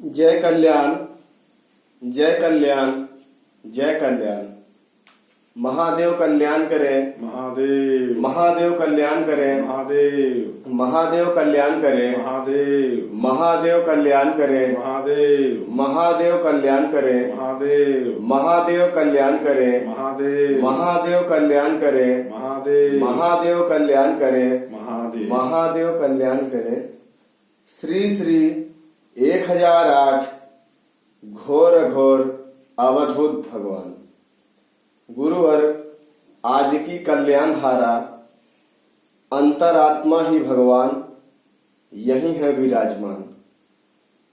जय कल्याण, जय कल्याण, जय कल्याण। महादेव कल्याण करे, महादेव। महादेव कल्याण करे, महादेव। महादेव कल्याण करे, महादेव। महादेव कल्याण करे, महादेव। महादेव कल्याण करे, महादेव। महादेव कल्याण करे, महादेव। महादेव कल्याण करे, महादेव। महादेव कल्याण करे, महादेव। महादेव कल्याण करे। श्री श्री 1008 घोर घोर अवधूत भगवान गुरुवर आज की कल्याण धारा अंतरात्मा ही भगवान यही है विराजमान।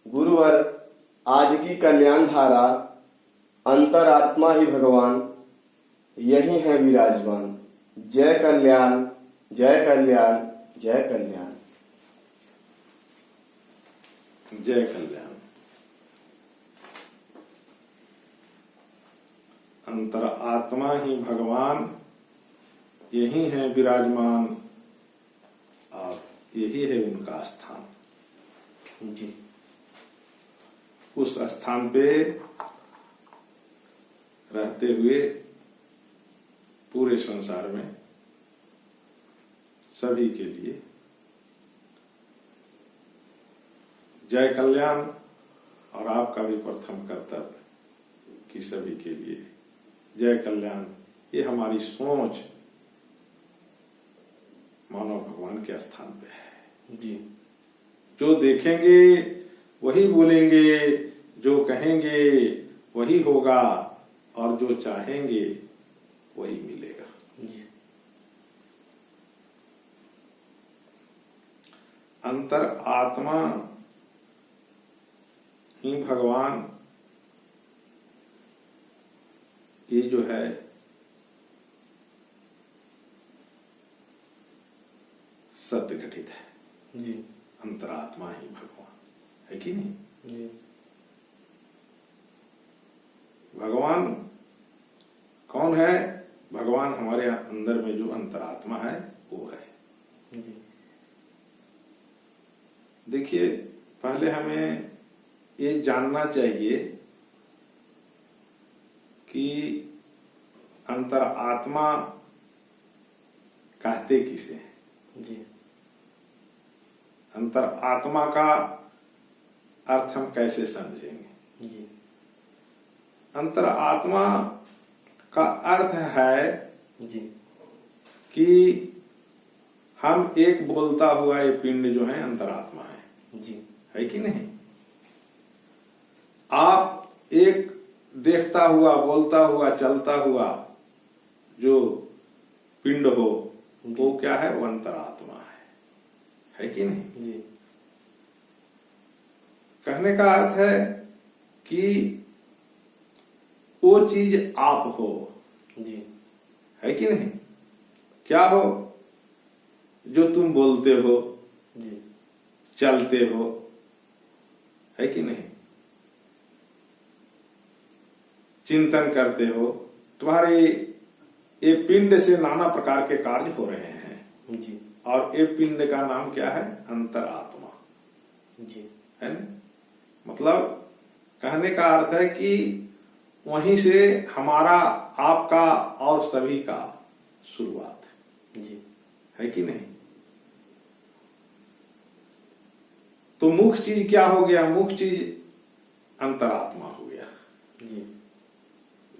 गुरुवर आज की कल्याण धारा अंतरात्मा ही भगवान यही है विराजमान। जय कल्याण, जय कल्याण, जय कल्याण, जय कल्याण। अंतर आत्मा ही भगवान यही है विराजमान और यही है उनका स्थान। जी। उस स्थान पे रहते हुए पूरे संसार में सभी के लिए जय कल्याण। और आपका भी प्रथम कर्तव्य कि सभी के लिए जय कल्याण। ये हमारी सोच मानव भगवान के स्थान पे है। जी। जो देखेंगे वही बोलेंगे, जो कहेंगे वही होगा और जो चाहेंगे वही मिलेगा। जी। अंतर आत्मा ही भगवान ये जो है सत्य घटित है। जी। अंतरात्मा ही भगवान है कि नहीं? जी। भगवान कौन है? भगवान हमारे अंदर में जो अंतरात्मा है वो है। जी। देखिए, पहले हमें ये जानना चाहिए कि अंतर आत्मा कहते किसे हैं। जी। अंतर आत्मा का अर्थ हम कैसे समझेंगे? जी। अंतर आत्मा का अर्थ है जी। कि हम एक बोलता हुआ ये पिंड जो है अंतरात्मा जी। है कि नहीं? आप एक देखता हुआ, बोलता हुआ, चलता हुआ जो पिंड हो वो क्या है? वो अंतरात्मा है कि नहीं? जी। कहने का अर्थ है कि वो चीज आप हो। जी। है कि नहीं? क्या हो? जो तुम बोलते हो, जी। चलते हो, है कि नहीं? चिंतन करते हो। तुम्हारे ये पिंड से नाना प्रकार के कार्य हो रहे हैं। जी। और ये पिंड का नाम क्या है? अंतरात्मा। जी। है ना? मतलब कहने का अर्थ है कि वहीं से हमारा, आपका और सभी का शुरुआत जी। है कि नहीं? तो मुख्य चीज क्या हो गया? मुख्य चीज अंतरात्मा हो गया। जी।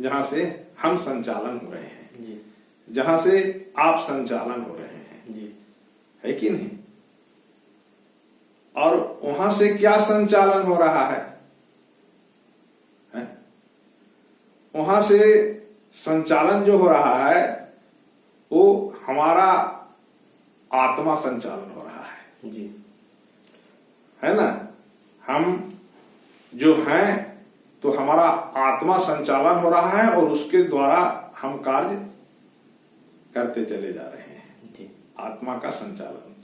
जहां से हम संचालन हो रहे हैं। जी। जहां से आप संचालन हो रहे हैं। जी। है कि नहीं? और वहां से क्या संचालन हो रहा है? वहां से संचालन जो हो रहा है वो हमारा आत्मा संचालन हो रहा है। जी। है ना? हम जो हैं तो हमारा आत्मा संचालन हो रहा है और उसके द्वारा हम कार्य करते चले जा रहे हैं। जी। आत्मा का संचालन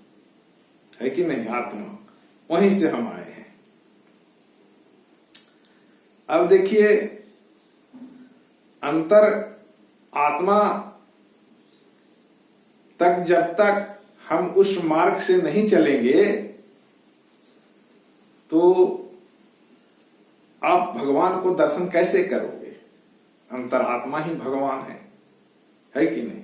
है कि नहीं? आत्मा वहीं से हम आए हैं। अब देखिए, अंतर आत्मा तक जब तक हम उस मार्ग से नहीं चलेंगे तो आप भगवान को दर्शन कैसे करोगे? अंतरात्मा ही भगवान है कि नहीं?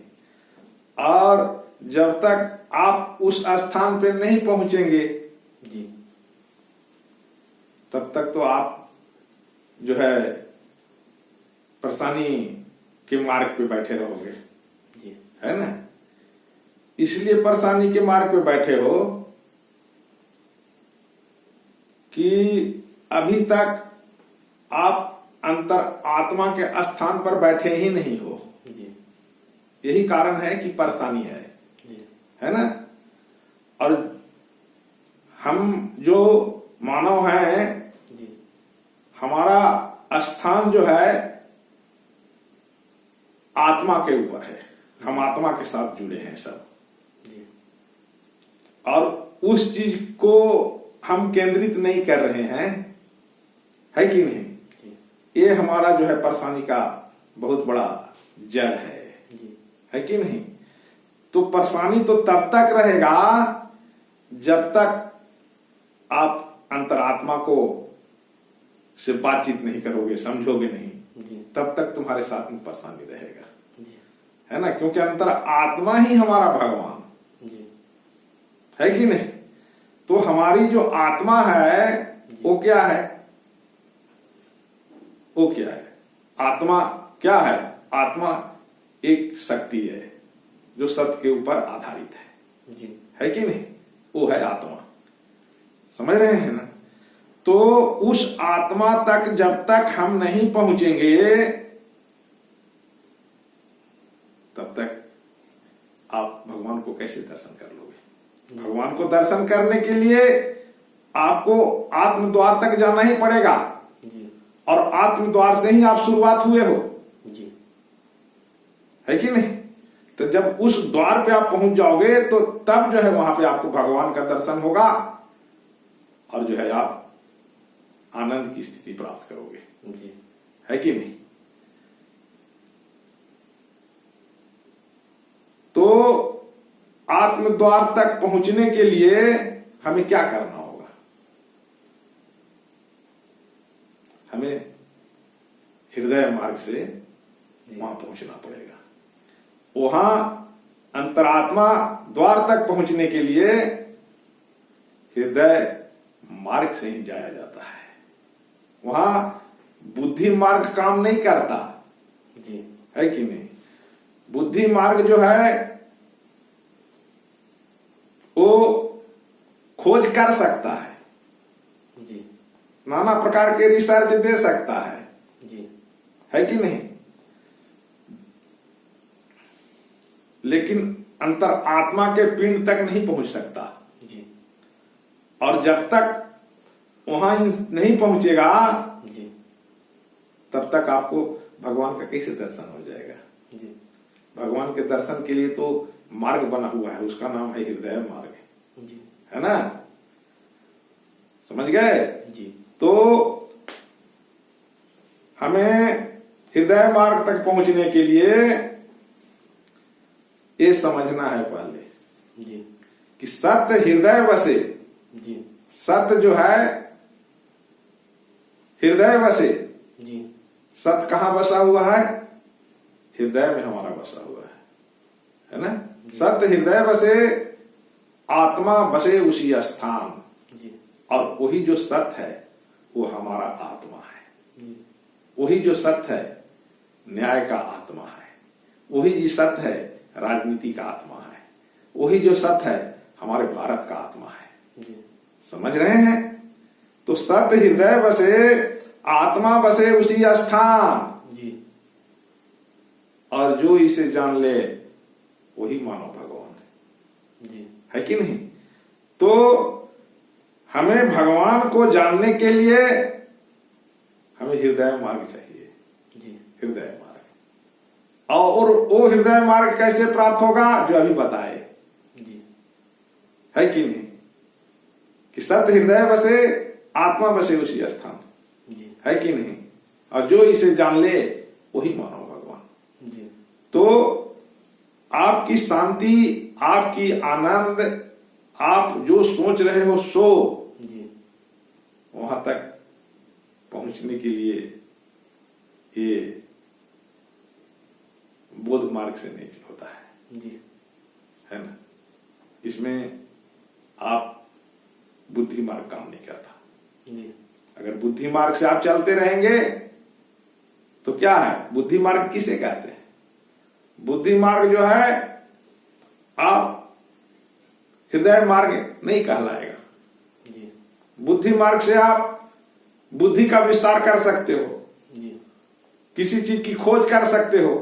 और जब तक आप उस स्थान पे नहीं पहुंचेंगे जी, तब तक तो आप जो है परेशानी के मार्ग पे बैठे रहोगे, जी, है ना? इसलिए परेशानी के मार्ग पे बैठे हो कि अभी तक आप अंतर आत्मा के स्थान पर बैठे ही नहीं हो। जी, यही कारण है कि परेशानी जी, है ना? और हम जो मानव हैं, जी, हमारा स्थान जो है आत्मा के ऊपर है। हम आत्मा के साथ जुड़े हैं सब, जी, और उस चीज को हम केंद्रित नहीं कर रहे हैं, है कि नहीं? जी, ये हमारा जो है परेशानी का बहुत बड़ा जड़ जी, है कि नहीं? तो परेशानी तो तब तक रहेगा जब तक आप अंतरात्मा को से बातचीत नहीं करोगे, समझोगे नहीं, जी, तब तक तुम्हारे साथ में परेशानी रहेगा, जी, है ना? क्योंकि अंतर आत्मा ही हमारा भगवान जी, है कि नहीं? तो हमारी जो आत्मा है वो क्या है? वो क्या है? आत्मा क्या है? आत्मा एक शक्ति है जो सत्य के ऊपर आधारित जी, है कि नहीं? वो है आत्मा, समझ रहे हैं ना? तो उस आत्मा तक जब तक हम नहीं पहुंचेंगे तब तक आप भगवान को कैसे दर्शन कर लोगे? भगवान को दर्शन करने के लिए आपको आत्म द्वार तक जाना ही पड़ेगा, जी, और आत्म द्वार से ही आप शुरुआत हुए हो, जी, है कि नहीं? तो जब उस द्वार पे आप पहुंच जाओगे तो तब जो है वहां पे आपको भगवान का दर्शन होगा, और जो है आप आनंद की स्थिति प्राप्त करोगे, जी, है कि नहीं? तो आत्म द्वार तक पहुंचने के लिए हमें क्या करना होगा? हमें हृदय मार्ग से वहां पहुंचना पड़ेगा। वहां अंतरात्मा द्वार तक पहुंचने के लिए हृदय मार्ग से ही जाया जाता है। वहां बुद्धि मार्ग काम नहीं करता, जी, है कि नहीं? बुद्धि मार्ग जो है वो खोज कर सकता है, जी, नाना प्रकार के रिसर्च दे सकता जी, है कि नहीं? लेकिन अंतर आत्मा के पिंड तक नहीं पहुंच सकता, जी, और जब तक वहां नहीं पहुंचेगा जी, तब तक आपको भगवान का कैसे दर्शन हो जाएगा? जी, भगवान के दर्शन के लिए तो मार्ग बना हुआ है, उसका नाम है हृदय मार्ग, जी, है ना? समझ गए? जी, तो हमें हृदय मार्ग तक पहुंचने के लिए ये समझना है पहले जी, कि सत्य हृदय बसे। जी, सत्य जो है हृदय बसे। जी, सत्य कहां बसा हुआ है? हृदय में हमारा बसा हुआ है ना? सत्य हृदय बसे, आत्मा बसे उसी स्थान, जी, और वही जो सत्य है वो हमारा आत्मा है। जी, वही जो सत्य है न्याय का आत्मा है। वही जो सत्य है राजनीति का आत्मा है। वही जो सत्य है हमारे भारत का आत्मा है। जी, समझ रहे हैं? तो सत्य हृदय बसे, आत्मा बसे उसी स्थान, जी, और जो इसे जान ले वही मानव भगवान जी, है कि नहीं? तो हमें भगवान को जानने के लिए हमें हृदय मार्ग चाहिए, जी, हृदय मार्ग। और वो हृदय मार्ग कैसे प्राप्त होगा? जो अभी बताए, जी, है कि नहीं? कि सत्य हृदय बसे, आत्मा बसे उसी स्थान, जी, है कि नहीं? और जो इसे जान ले वही मानव भगवान। जी, तो आपकी शांति, आपकी आनंद, आप जो सोच रहे हो सो जी, वहां तक पहुंच पहुंचने के लिए ये बोध मार्ग से नहीं होता है, जी, है ना। इसमें आप बुद्धि मार्ग काम नहीं करता। जी, अगर बुद्धि मार्ग से आप चलते रहेंगे तो क्या है, बुद्धि मार्ग किसे कहते हैं? बुद्धि मार्ग जो है आप हृदय मार्ग नहीं कहलाएगा। जी, बुद्धि मार्ग से आप बुद्धि का विस्तार कर सकते हो, जी, किसी चीज की खोज कर सकते हो,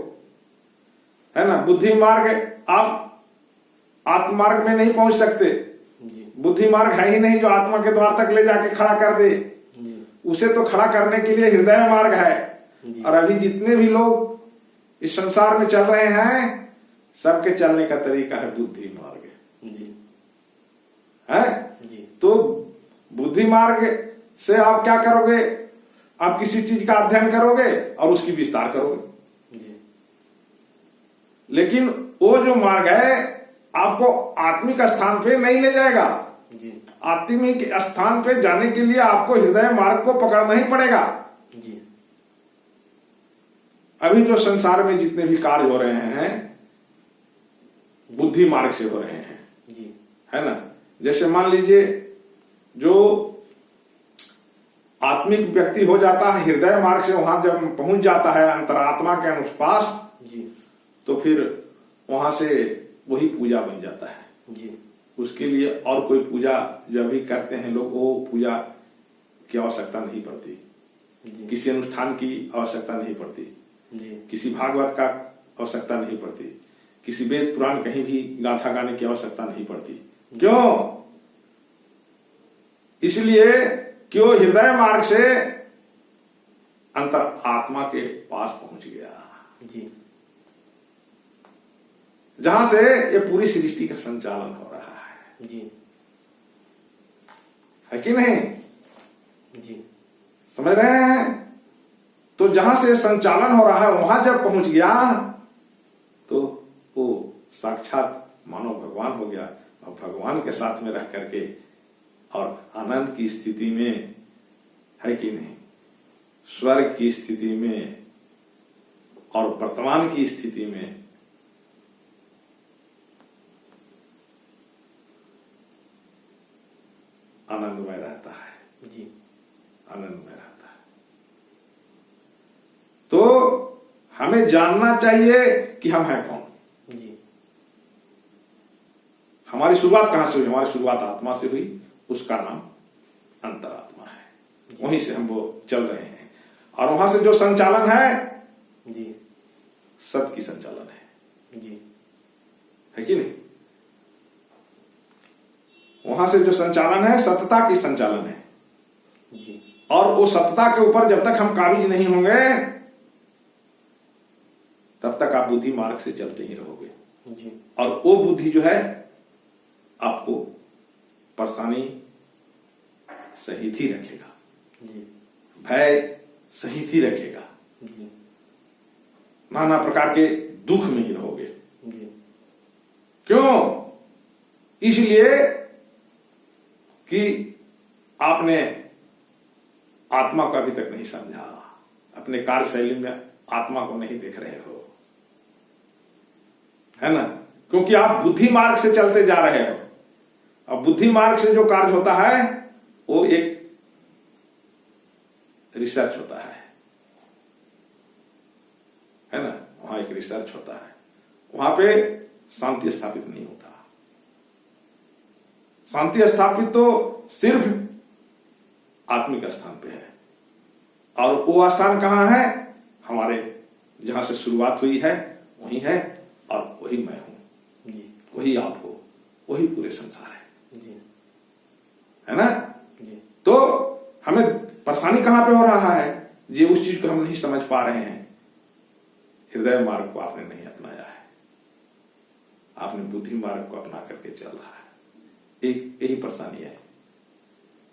है ना। बुद्धि मार्ग आप आत्म मार्ग में नहीं पहुंच सकते। जी, बुद्धि मार्ग है ही नहीं जो आत्मा के द्वार तक ले जाके खड़ा कर दे। जी, उसे तो खड़ा करने के लिए हृदय मार्ग है। जी, और अभी जितने भी लोग इस संसार में चल रहे हैं सबके चलने का तरीका है बुद्धि मार्ग, जी, है। जी, तो बुद्धि मार्ग से आप क्या करोगे, आप किसी चीज का अध्ययन करोगे और उसकी विस्तार करोगे। जी, लेकिन वो जो मार्ग है आपको आत्मिक स्थान पे नहीं ले जाएगा। जी, आत्मिक स्थान पे जाने के लिए आपको हृदय मार्ग को पकड़ना ही पड़ेगा। जी, अभी जो संसार में जितने भी कार्य हो रहे हैं बुद्धि मार्ग से हो रहे हैं, जी, है ना। जैसे मान लीजिए जो आत्मिक व्यक्ति हो जाता है हृदय मार्ग से, वहां जब पहुंच जाता है अंतरात्मा के अनुपास, जी, तो फिर वहां से वही पूजा बन जाता है। जी, उसके लिए और कोई पूजा जब भी करते हैं लोग, वो पूजा की आवश्यकता नहीं पड़ती, जी, किसी अनुष्ठान की आवश्यकता नहीं पड़ती, जी, किसी भागवत का आवश्यकता नहीं पड़ती, किसी वेद पुराण कहीं भी गाथा गाने की आवश्यकता नहीं पड़ती। क्यों? इसलिए कि वो हृदय मार्ग से अंतर आत्मा के पास पहुंच गया, जी, जहां से ये पूरी सृष्टि का संचालन हो रहा है। जी, है कि नहीं? जी, समझ रहे हैं? तो जहां से संचालन हो रहा है वहां जब पहुंच गया तो वो साक्षात मानो भगवान हो गया, और भगवान के साथ में रह करके और आनंद की स्थिति में, है कि नहीं, स्वर्ग की स्थिति में और वर्तमान की स्थिति में आनंदमय रहता है, जी, आनंदमय रहता है। तो हमें जानना चाहिए कि हम हैं कौन। जी, हमारी शुरुआत कहां से हुई? हमारी शुरुआत आत्मा से हुई, उसका नाम अंतरात्मा है। वहीं से हम वो चल रहे हैं, और वहां से जो संचालन है जी, सत की संचालन जी, है कि नहीं। वहां से जो संचालन है सतता की संचालन है, जी, और वो सतता के ऊपर जब तक हम काबिज नहीं होंगे तब तक आप बुद्धि मार्ग से चलते ही रहोगे। जी, और वो बुद्धि जो है आपको परेशानी सहित ही रखेगा, जी, भय सहित ही रखेगा, जी, नाना प्रकार के दुख में ही रहोगे। जी, क्यों? इसलिए कि आपने आत्मा को अभी तक नहीं समझा, अपने कार्यशैली में आत्मा को नहीं देख रहे हो, है ना। क्योंकि आप बुद्धि मार्ग से चलते जा रहे हो, और बुद्धि मार्ग से जो कार्य होता है वो एक रिसर्च होता है ना। वहां एक रिसर्च होता है, वहां पे शांति स्थापित नहीं होता। शांति स्थापित तो सिर्फ आत्मिक स्थान पे है, और वो स्थान कहां है? हमारे जहां से शुरुआत हुई है वही है, और वही मैं हूं, जी, वही आप हो, वही पूरे संसार है, जी, है ना। जी, तो हमें परेशानी कहां पे हो रहा है? ये उस चीज को हम नहीं समझ पा रहे हैं, हृदय मार्ग को आपने नहीं अपनाया है, आपने बुद्धि मार्ग को अपना करके चल रहा है। एक यही परेशानी है।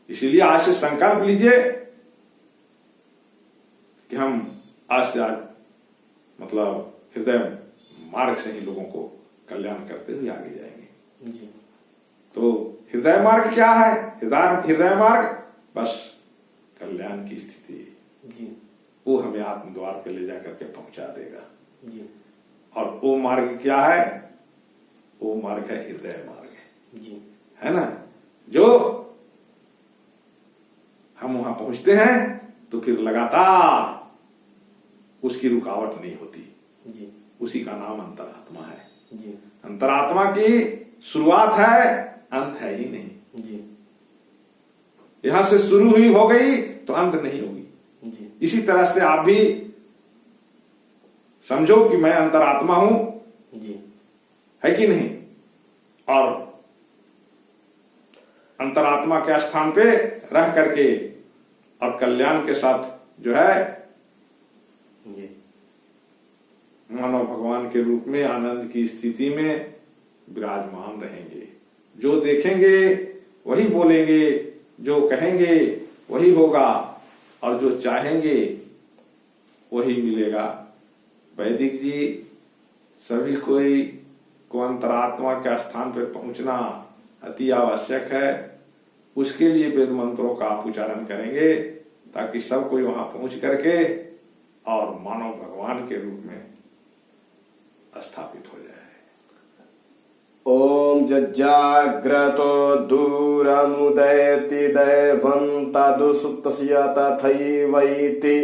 इसीलिए आज से संकल्प लीजिए कि हम आज से आज मतलब हृदय मार्ग से ही लोगों को कल्याण करते हुए आगे जाएंगे। जी, तो हृदय मार्ग क्या है? हृदय मार्ग बस कल्याण की स्थिति, जी वो हमें आत्म द्वार पे ले जाकर के पहुंचा देगा। जी और वो मार्ग क्या है? वो मार्ग है हृदय मार्ग, जी है ना। जो हम वहां पहुंचते हैं तो फिर लगातार उसकी रुकावट नहीं होती। जी उसी का नाम अंतरात्मा है। जी अंतरात्मा की शुरुआत है, अंत है ही नहीं। जी यहां से शुरू हुई हो गई तो अंत नहीं होगी। जी इसी तरह से आप भी समझो कि मैं अंतरात्मा हूं, जी है कि नहीं। और अंतरात्मा के स्थान पे रह करके और कल्याण के साथ जो है जी मानव भगवान के रूप में आनंद की स्थिति में विराजमान रहेंगे। जो देखेंगे वही बोलेंगे, जो कहेंगे वही होगा, और जो चाहेंगे वही मिलेगा। वैदिक जी सभी कोई को अंतरात्मा के स्थान पर पहुंचना अति आवश्यक है। उसके लिए वेद मंत्रों का आप उच्चारण करेंगे ताकि सब कोई वहां पहुंच करके और मानव भगवान के रूप में स्थापित हो जाए। ओम जज्जाग्रतो दूरमुदयति दैवं तदुसुप्तस्य तथैवैति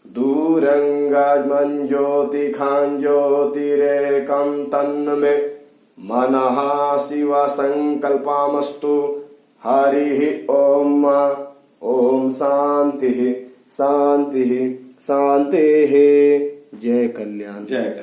दूरंगमं ज्योतिखां ज्योतिरेकं तन्मे मनः शिव संकल्पमस्तु। हरिः ओम। ओम शांति शांति शांति। जय कल्याण। जय